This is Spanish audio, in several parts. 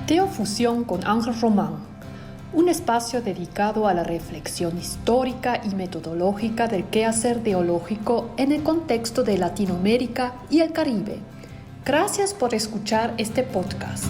Teofusión con Ángel Román, un espacio dedicado a la reflexión histórica y metodológica del quehacer teológico en el contexto de Latinoamérica y el Caribe. Gracias por escuchar este podcast.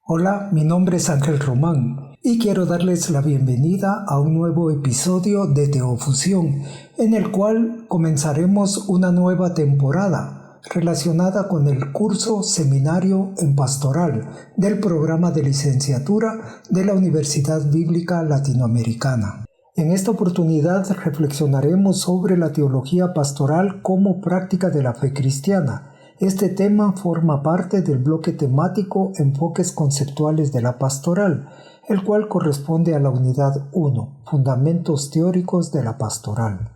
Hola, mi nombre es Ángel Román y quiero darles la bienvenida a un nuevo episodio de Teofusión, en el cual comenzaremos una nueva temporada relacionada con el curso Seminario en Pastoral del programa de licenciatura de la Universidad Bíblica Latinoamericana. En esta oportunidad reflexionaremos sobre la teología pastoral como práctica de la fe cristiana. Este tema forma parte del bloque temático Enfoques conceptuales de la pastoral, el cual corresponde a la unidad 1, Fundamentos teóricos de la pastoral.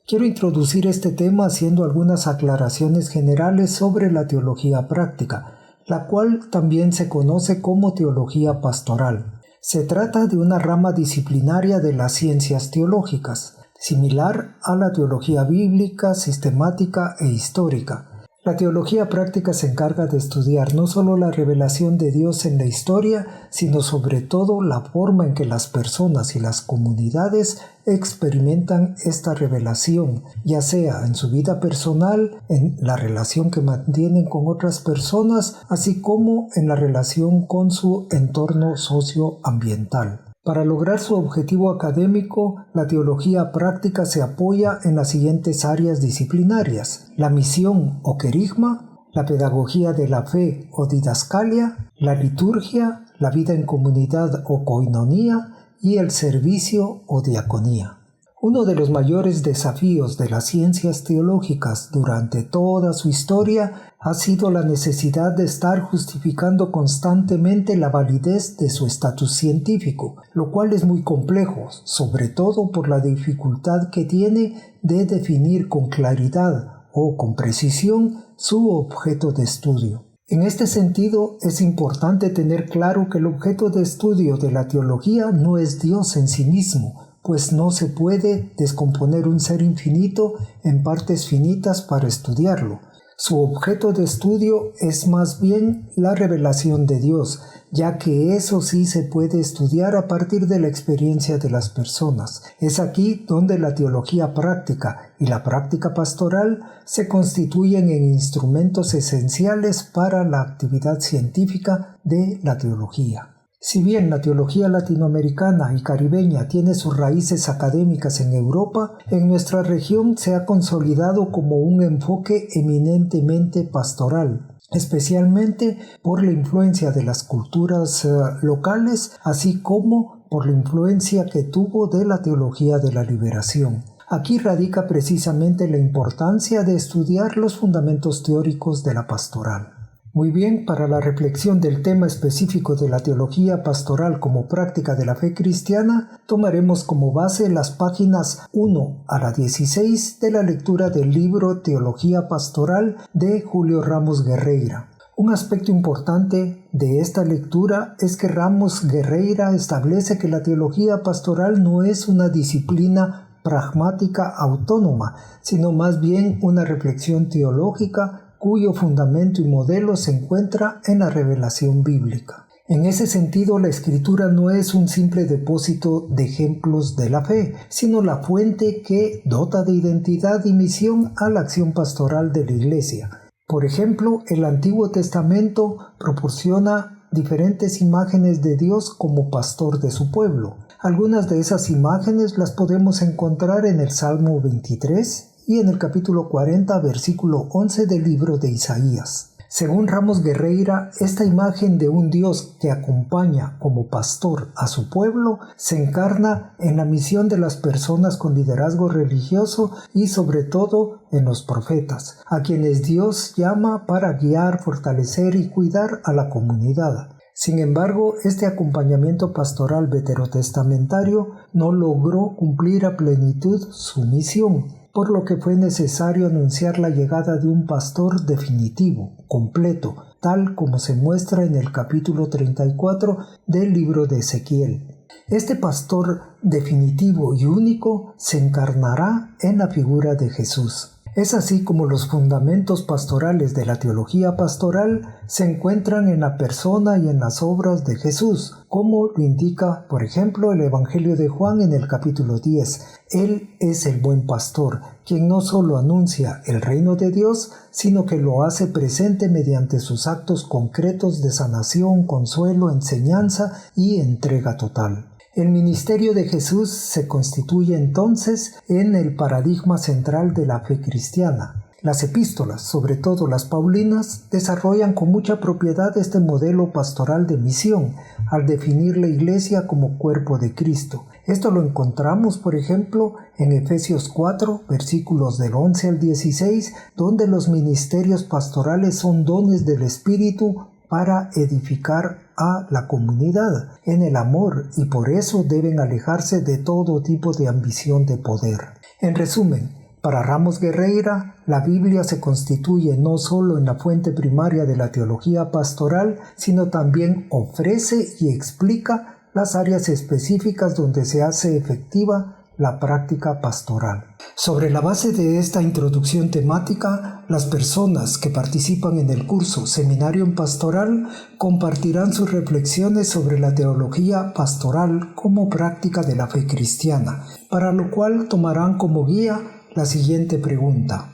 Quiero introducir este tema haciendo algunas aclaraciones generales sobre la teología práctica, la cual también se conoce como teología pastoral. Se trata de una rama disciplinaria de las ciencias teológicas, similar a la teología bíblica, sistemática e histórica. La teología práctica se encarga de estudiar no solo la revelación de Dios en la historia, sino sobre todo la forma en que las personas y las comunidades experimentan esta revelación, ya sea en su vida personal, en la relación que mantienen con otras personas, así como en la relación con su entorno socioambiental. Para lograr su objetivo académico, la teología práctica se apoya en las siguientes áreas disciplinarias: la misión o querigma, la pedagogía de la fe o didascalia, la liturgia, la vida en comunidad o koinonía y el servicio o diaconía. Uno de los mayores desafíos de las ciencias teológicas durante toda su historia ha sido la necesidad de estar justificando constantemente la validez de su estatus científico, lo cual es muy complejo, sobre todo por la dificultad que tiene de definir con claridad o con precisión su objeto de estudio. En este sentido, es importante tener claro que el objeto de estudio de la teología no es Dios en sí mismo, pues no se puede descomponer un ser infinito en partes finitas para estudiarlo. Su objeto de estudio es más bien la revelación de Dios, ya que eso sí se puede estudiar a partir de la experiencia de las personas. Es aquí donde la teología práctica y la práctica pastoral se constituyen en instrumentos esenciales para la actividad científica de la teología. Si bien la teología latinoamericana y caribeña tiene sus raíces académicas en Europa, en nuestra región se ha consolidado como un enfoque eminentemente pastoral, especialmente por la influencia de las culturas locales, así como por la influencia que tuvo de la teología de la liberación. Aquí radica precisamente la importancia de estudiar los fundamentos teóricos de la pastoral. Muy bien, para la reflexión del tema específico de la teología pastoral como práctica de la fe cristiana, tomaremos como base las páginas 1 a la 16 de la lectura del libro Teología Pastoral de Julio Ramos Guerreira. Un aspecto importante de esta lectura es que Ramos Guerreira establece que la teología pastoral no es una disciplina pragmática autónoma, sino más bien una reflexión teológica cuyo fundamento y modelo se encuentra en la revelación bíblica. En ese sentido, la Escritura no es un simple depósito de ejemplos de la fe, sino la fuente que dota de identidad y misión a la acción pastoral de la Iglesia. Por ejemplo, el Antiguo Testamento proporciona diferentes imágenes de Dios como pastor de su pueblo. Algunas de esas imágenes las podemos encontrar en el Salmo 23, y en el capítulo 40, versículo 11 del libro de Isaías. Según Ramos Guerreira, esta imagen de un Dios que acompaña como pastor a su pueblo se encarna en la misión de las personas con liderazgo religioso y sobre todo en los profetas, a quienes Dios llama para guiar, fortalecer y cuidar a la comunidad. Sin embargo, este acompañamiento pastoral veterotestamentario no logró cumplir a plenitud su misión, por lo que fue necesario anunciar la llegada de un pastor definitivo, completo, tal como se muestra en el capítulo 34 del libro de Ezequiel. Este pastor definitivo y único se encarnará en la figura de Jesús. Es así como los fundamentos pastorales de la teología pastoral se encuentran en la persona y en las obras de Jesús, como lo indica, por ejemplo, el Evangelio de Juan en el capítulo 10. Él es el buen pastor, quien no solo anuncia el reino de Dios, sino que lo hace presente mediante sus actos concretos de sanación, consuelo, enseñanza y entrega total. El ministerio de Jesús se constituye entonces en el paradigma central de la fe cristiana. Las epístolas, sobre todo las paulinas, desarrollan con mucha propiedad este modelo pastoral de misión, al definir la Iglesia como cuerpo de Cristo. Esto lo encontramos, por ejemplo, en Efesios 4, versículos del 11 al 16, donde los ministerios pastorales son dones del Espíritu para edificar a la comunidad en el amor, y por eso deben alejarse de todo tipo de ambición de poder. En resumen, para Ramos Guerreira, la Biblia se constituye no solo en la fuente primaria de la teología pastoral, sino también ofrece y explica las áreas específicas donde se hace efectiva la práctica pastoral. Sobre la base de esta introducción temática, las personas que participan en el curso Seminario en Pastoral compartirán sus reflexiones sobre la teología pastoral como práctica de la fe cristiana, para lo cual tomarán como guía la siguiente pregunta: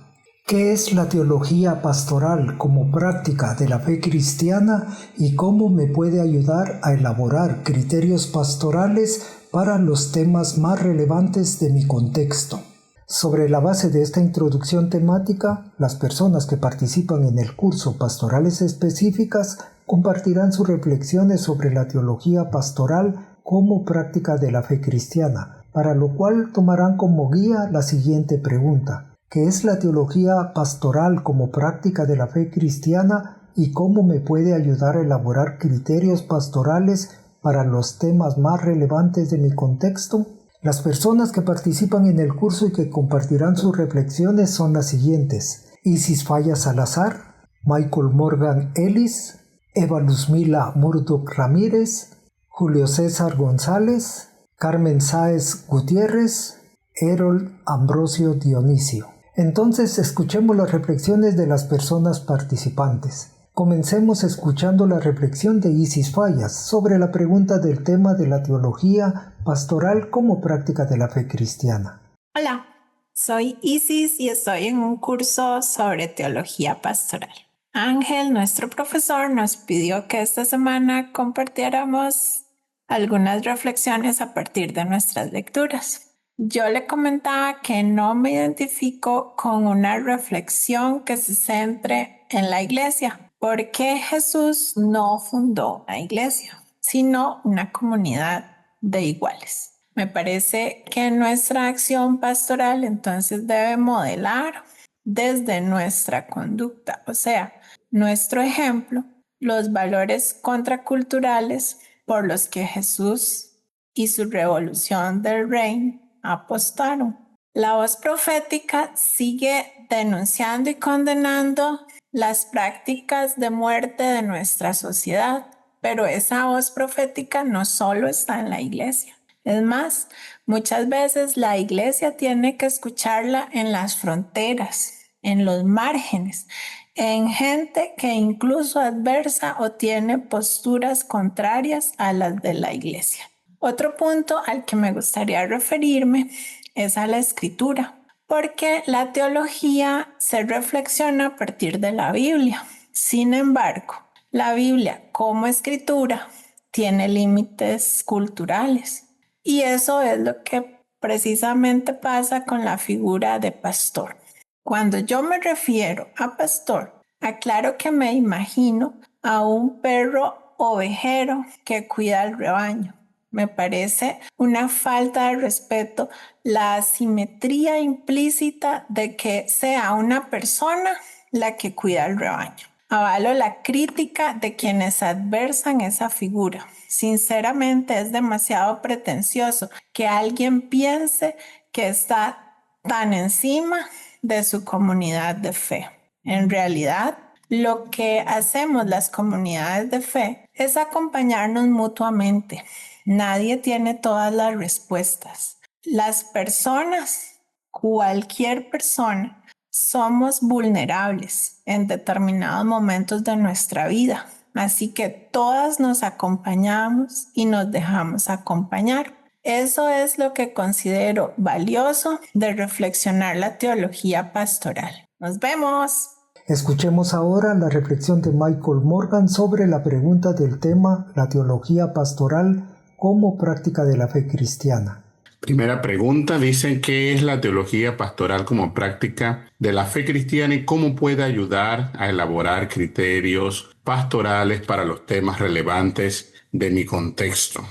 ¿qué es la teología pastoral como práctica de la fe cristiana y cómo me puede ayudar a elaborar criterios pastorales para los temas más relevantes de mi contexto? Sobre la base de esta introducción temática, las personas que participan en el curso Pastorales Específicas compartirán sus reflexiones sobre la teología pastoral como práctica de la fe cristiana, para lo cual tomarán como guía la siguiente pregunta: ¿qué es la teología pastoral como práctica de la fe cristiana y cómo me puede ayudar a elaborar criterios pastorales para los temas más relevantes de mi contexto? Las personas que participan en el curso y que compartirán sus reflexiones son las siguientes: Isis Falla Salazar, Michael Morgan Ellis, Eva Luzmila Murdoch Ramírez, Julio César González, Carmen Sáez Gutiérrez, Erol Ambrosio Dionisio. Entonces escuchemos las reflexiones de las personas participantes. Comencemos escuchando la reflexión de Isis Fallas sobre la pregunta del tema de la teología pastoral como práctica de la fe cristiana. Hola, soy Isis y estoy en un curso sobre teología pastoral. Ángel, nuestro profesor, nos pidió que esta semana compartiéramos algunas reflexiones a partir de nuestras lecturas. Yo le comentaba que no me identifico con una reflexión que se centre en la iglesia, porque Jesús no fundó una iglesia, sino una comunidad de iguales. Me parece que nuestra acción pastoral entonces debe modelar desde nuestra conducta, o sea, nuestro ejemplo, los valores contraculturales por los que Jesús y su revolución del reino apostaron. La voz profética sigue denunciando y condenando las prácticas de muerte de nuestra sociedad, pero esa voz profética no solo está en la iglesia. Es más, muchas veces la iglesia tiene que escucharla en las fronteras, en los márgenes, en gente que incluso adversa o tiene posturas contrarias a las de la iglesia. Otro punto al que me gustaría referirme es a la escritura, porque la teología se reflexiona a partir de la Biblia. Sin embargo, la Biblia como escritura tiene límites culturales, y eso es lo que precisamente pasa con la figura de pastor. Cuando yo me refiero a pastor, aclaro que me imagino a un perro ovejero que cuida el rebaño. Me parece una falta de respeto la asimetría implícita de que sea una persona la que cuida el rebaño. Avalo la crítica de quienes adversan esa figura. Sinceramente, es demasiado pretencioso que alguien piense que está tan encima de su comunidad de fe. En realidad, lo que hacemos las comunidades de fe es acompañarnos mutuamente. Nadie tiene todas las respuestas. Las personas, cualquier persona, Somos vulnerables en determinados momentos de nuestra vida, así que todas nos acompañamos y nos dejamos acompañar. Eso es lo que considero valioso de reflexionar la teología pastoral. ¡Nos vemos! Escuchemos ahora la reflexión de Michael Morgan sobre la pregunta del tema la teología pastoral como práctica de la fe cristiana. Primera pregunta, dicen ¿qué es la teología pastoral como práctica de la fe cristiana y cómo puede ayudar a elaborar criterios pastorales para los temas relevantes de mi contexto?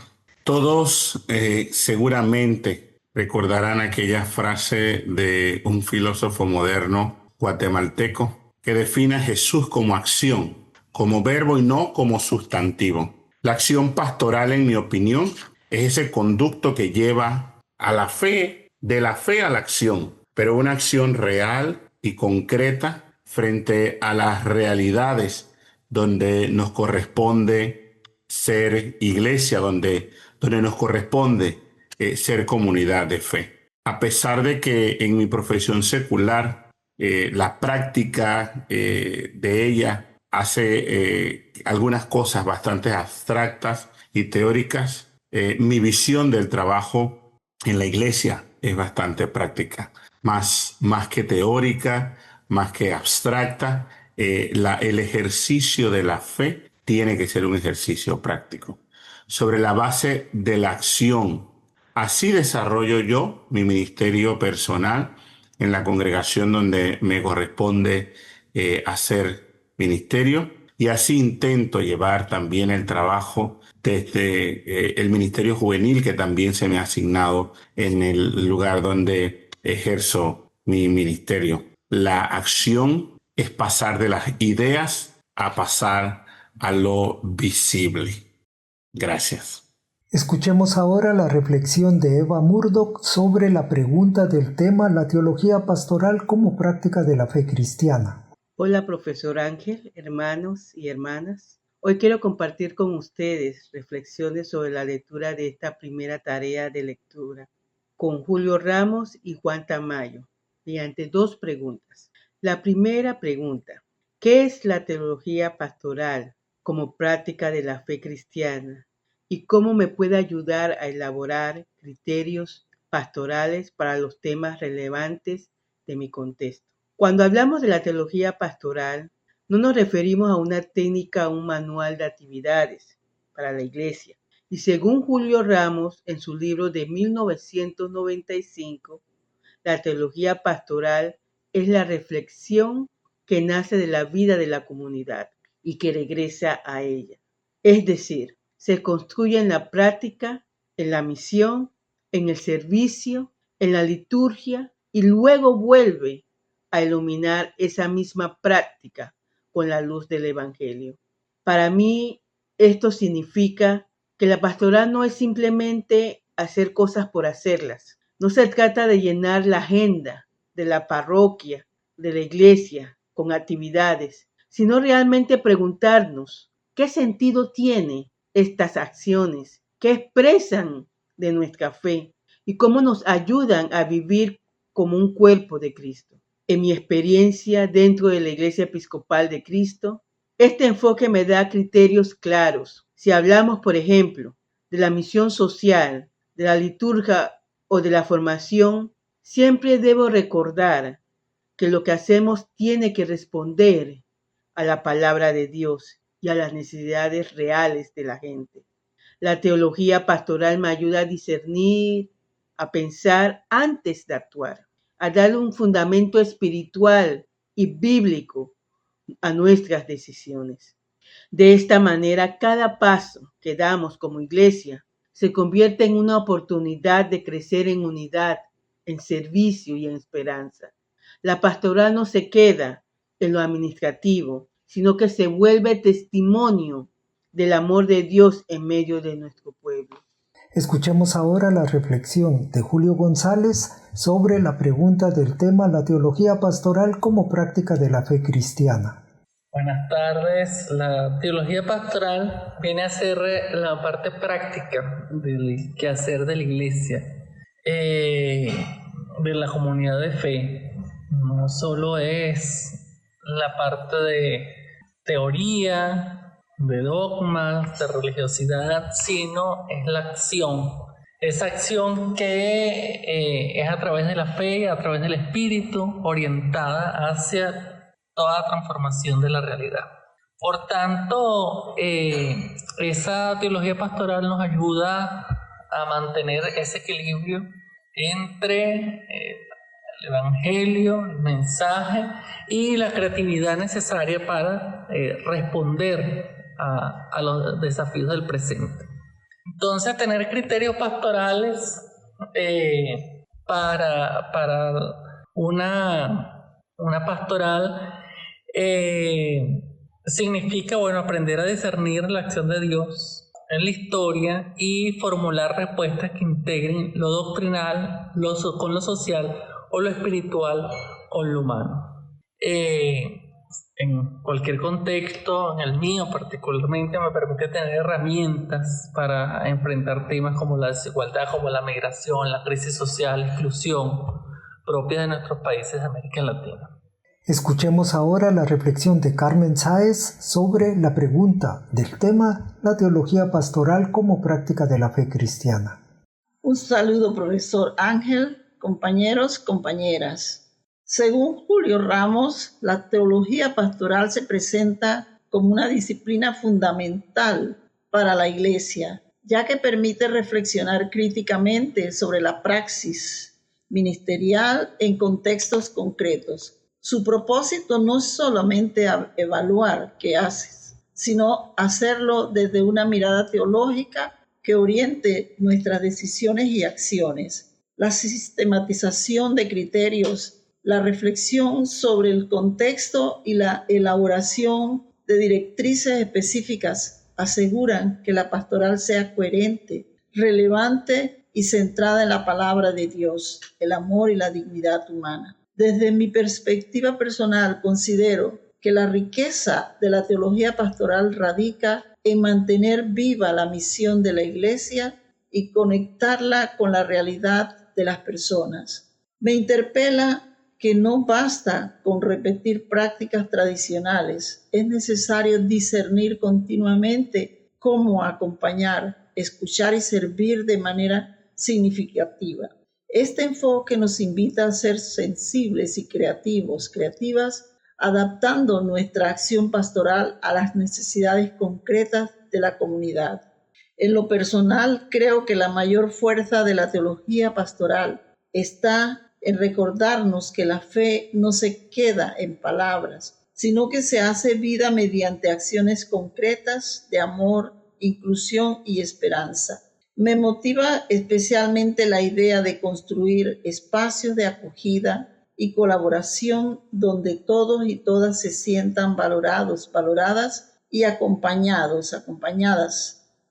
Todos seguramente recordarán aquella frase de un filósofo moderno guatemalteco que define a Jesús como acción, como verbo y no como sustantivo. La acción pastoral, en mi opinión, es ese conducto que lleva a la fe, de la fe a la acción, pero una acción real y concreta frente a las realidades donde nos corresponde ser iglesia, donde nos corresponde ser comunidad de fe. A pesar de que en mi profesión secular la práctica de ella hace algunas cosas bastante abstractas y teóricas, mi visión del trabajo en la iglesia es bastante práctica, más que teórica, más que abstracta. El ejercicio de la fe tiene que ser un ejercicio práctico, sobre la base de la acción. Así desarrollo yo mi ministerio personal en la congregación donde me corresponde hacer ministerio, y así intento llevar también el trabajo desde el ministerio juvenil que también se me ha asignado en el lugar donde ejerzo mi ministerio. La acción es pasar de las ideas a pasar a lo visible. Gracias. Escuchemos ahora la reflexión de Eva Murdoch sobre la pregunta del tema la teología pastoral como práctica de la fe cristiana. Hola, profesor Ángel, hermanos y hermanas. Hoy quiero compartir con ustedes reflexiones sobre la lectura de esta primera tarea de lectura con Julio Ramos y Juan Tamayo, mediante dos preguntas. La primera pregunta, ¿qué es la teología pastoral como práctica de la fe cristiana? ¿Y cómo me puede ayudar a elaborar criterios pastorales para los temas relevantes de mi contexto? Cuando hablamos de la teología pastoral, no nos referimos a una técnica o un manual de actividades para la iglesia. Y según Julio Ramos, en su libro de 1995, la teología pastoral es la reflexión que nace de la vida de la comunidad y que regresa a ella. Es decir, se construye en la práctica, en la misión, en el servicio, en la liturgia y luego vuelve a iluminar esa misma práctica con la luz del Evangelio. Para mí, esto significa que la pastoral no es simplemente hacer cosas por hacerlas. No se trata de llenar la agenda de la parroquia, de la iglesia, con actividades, sino realmente preguntarnos qué sentido tiene estas acciones, qué expresan de nuestra fe y cómo nos ayudan a vivir como un cuerpo de Cristo. En mi experiencia dentro de la Iglesia Episcopal de Cristo, este enfoque me da criterios claros. Si hablamos, por ejemplo, de la misión social, de la liturgia o de la formación, siempre debo recordar que lo que hacemos tiene que responder a la palabra de Dios y a las necesidades reales de la gente. La teología pastoral me ayuda a discernir, a pensar antes de actuar, a darle un fundamento espiritual y bíblico a nuestras decisiones. De esta manera, cada paso que damos como iglesia se convierte en una oportunidad de crecer en unidad, en servicio y en esperanza. La pastoral no se queda en lo administrativo, sino que se vuelve testimonio del amor de Dios en medio de nuestro pueblo. Escuchemos ahora la reflexión de Julio González sobre la pregunta del tema la teología pastoral como práctica de la fe cristiana. Buenas tardes. La teología pastoral viene a ser la parte práctica del quehacer de la iglesia, de la comunidad de fe, No solo es la parte de teoría, de dogmas, de religiosidad, sino es la acción. Esa acción que es a través de la fe, a través del espíritu, orientada hacia toda transformación de la realidad. Por tanto, esa teología pastoral nos ayuda a mantener ese equilibrio entre el evangelio, el mensaje y la creatividad necesaria para responder a los desafíos del presente. Entonces, tener criterios pastorales para una pastoral significa, aprender a discernir la acción de Dios en la historia y formular respuestas que integren lo doctrinal con lo social o lo espiritual con lo humano. En cualquier contexto, en el mío particularmente, me permite tener herramientas para enfrentar temas como la desigualdad, como la migración, la crisis social, la exclusión propia de nuestros países de América Latina. Escuchemos ahora la reflexión de Carmen Sáez sobre la pregunta del tema la teología pastoral como práctica de la fe cristiana. Un saludo, profesor Ángel, compañeros, compañeras. Según Julio Ramos, la teología pastoral se presenta como una disciplina fundamental para la Iglesia, ya que permite reflexionar críticamente sobre la praxis ministerial en contextos concretos. Su propósito no es solamente evaluar qué haces, sino hacerlo desde una mirada teológica que oriente nuestras decisiones y acciones. La sistematización de criterios, la reflexión sobre el contexto y la elaboración de directrices específicas aseguran que la pastoral sea coherente, relevante y centrada en la palabra de Dios, el amor y la dignidad humana. Desde mi perspectiva personal, considero que la riqueza de la teología pastoral radica en mantener viva la misión de la Iglesia y conectarla con la realidad de las personas. Me interpela que no basta con repetir prácticas tradicionales, es necesario discernir continuamente cómo acompañar, escuchar y servir de manera significativa. Este enfoque nos invita a ser sensibles y creativas, adaptando nuestra acción pastoral a las necesidades concretas de la comunidad. En lo personal, creo que la mayor fuerza de la teología pastoral está en recordarnos que la fe no se queda en palabras, sino que se hace vida mediante acciones concretas de amor, inclusión y esperanza. Me motiva especialmente la idea de construir espacios de acogida y colaboración donde todos y todas se sientan valorados, valoradas y acompañadas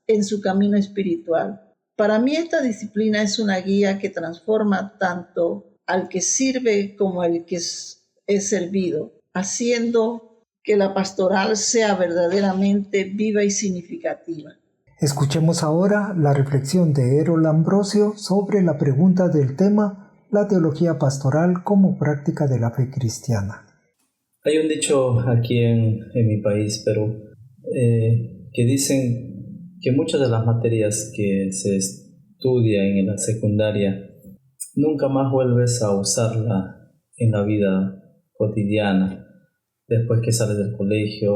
en su camino espiritual. Para mí esta disciplina es una guía que transforma tanto al que sirve como al que es servido, haciendo que la pastoral sea verdaderamente viva y significativa. Escuchemos ahora la reflexión de Erol Ambrosio sobre la pregunta del tema la teología pastoral como práctica de la fe cristiana. Hay un dicho aquí en mi país, Perú, que dicen que muchas de las materias que se estudian en la secundaria nunca más vuelves a usarla en la vida cotidiana después que sales del colegio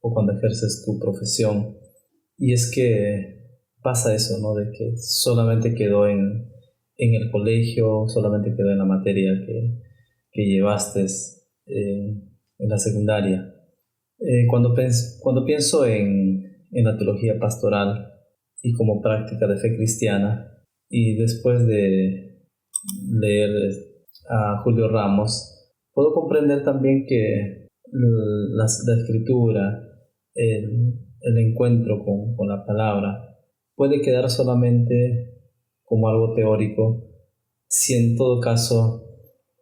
o cuando ejerces tu profesión. Y es que pasa eso, ¿no? De que solamente quedó en el colegio, solamente quedó en la materia que llevaste en la secundaria. Cuando pienso en la teología pastoral y como práctica de fe cristiana, y después de leer a Julio Ramos, puedo comprender también que la escritura, el encuentro con la palabra puede quedar solamente como algo teórico si en todo caso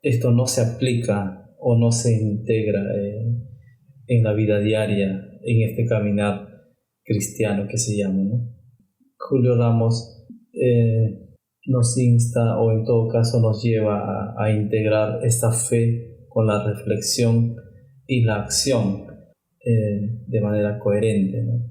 esto no se aplica o no se integra en la vida diaria, en este caminar cristiano que se llama, ¿no? Julio Ramos nos insta o en todo caso nos lleva a integrar esta fe con la reflexión y la acción de manera coherente, ¿no?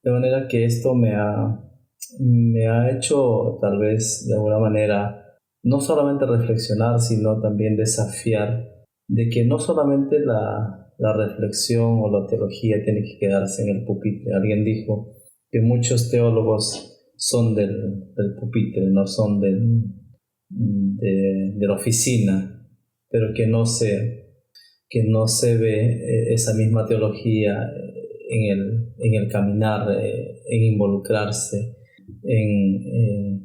De manera que esto me ha hecho tal vez de alguna manera no solamente reflexionar, sino también desafiar de que no solamente la reflexión o la teología tiene que quedarse en el pupitre. Alguien dijo que muchos teólogos son del pupitre, no son de la oficina, pero que no se ve esa misma teología en el caminar, en involucrarse en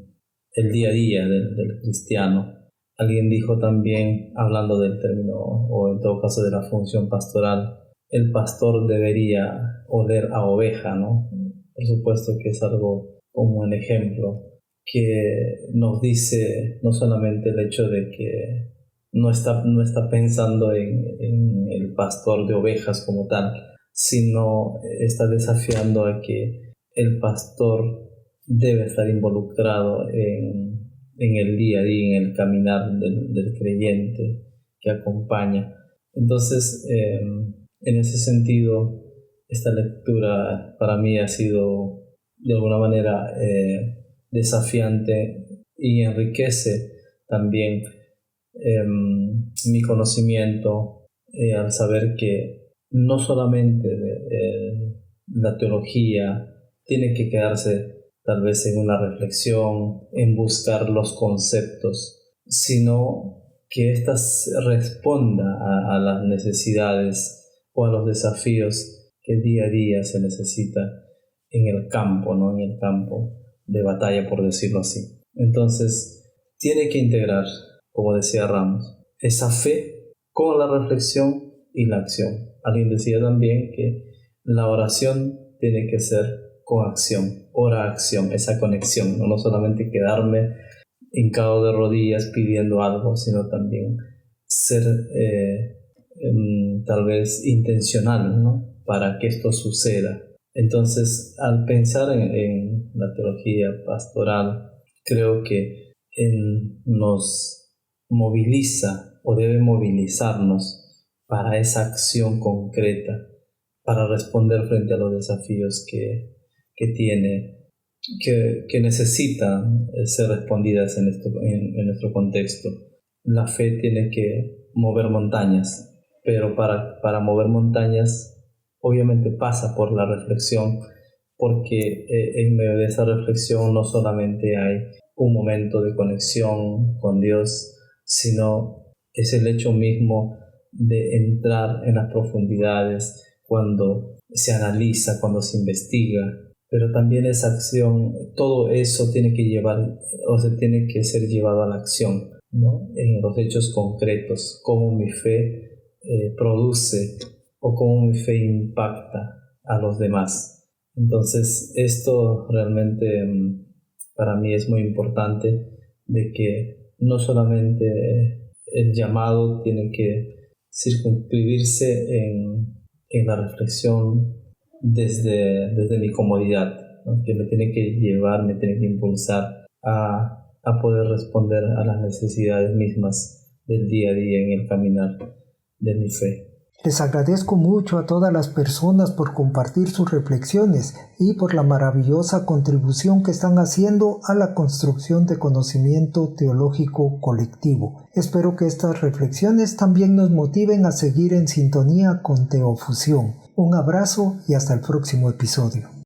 el día a día del cristiano. Alguien dijo también, hablando del término, o en todo caso de la función pastoral, el pastor debería oler a oveja, ¿no? Por supuesto que es algo como un ejemplo que nos dice no solamente el hecho de que no está pensando en el pastor de ovejas como tal, sino está desafiando a que el pastor debe estar involucrado en el día a día, en el caminar del creyente que acompaña. Entonces, en ese sentido, esta lectura para mí ha sido de alguna manera desafiante y enriquece también mi conocimiento al saber que no solamente la teología tiene que quedarse tal vez en una reflexión, en buscar los conceptos, sino que ésta responda a las necesidades o a los desafíos que día a día se necesita en el campo, ¿no? En el campo de batalla, por decirlo así. Entonces, tiene que integrar, como decía Ramos, esa fe con la reflexión y la acción. Alguien decía también que la oración tiene que ser con acción, ora-acción, esa conexión, no solamente quedarme hincado de rodillas pidiendo algo, sino también ser tal vez intencional, ¿no? Para que esto suceda. Entonces, al pensar en la teología pastoral, creo que nos moviliza o debe movilizarnos para esa acción concreta, para responder frente a los desafíos que necesitan ser respondidas en nuestro contexto. La fe tiene que mover montañas, pero para mover montañas obviamente pasa por la reflexión, porque en medio de esa reflexión no solamente hay un momento de conexión con Dios, sino es el hecho mismo de entrar en las profundidades cuando se analiza, cuando se investiga, pero también esa acción, todo eso tiene que ser llevado a la acción, ¿no? En los hechos concretos, cómo mi fe produce o cómo mi fe impacta a los demás. Entonces, esto realmente para mí es muy importante, de que no solamente el llamado tiene que circunscribirse en la reflexión desde mi comodidad, ¿no? Que me tiene que llevar, me tiene que impulsar a poder responder a las necesidades mismas del día a día en el caminar de mi fe. Les agradezco mucho a todas las personas por compartir sus reflexiones y por la maravillosa contribución que están haciendo a la construcción de conocimiento teológico colectivo. Espero que estas reflexiones también nos motiven a seguir en sintonía con Teofusión. Un abrazo y hasta el próximo episodio.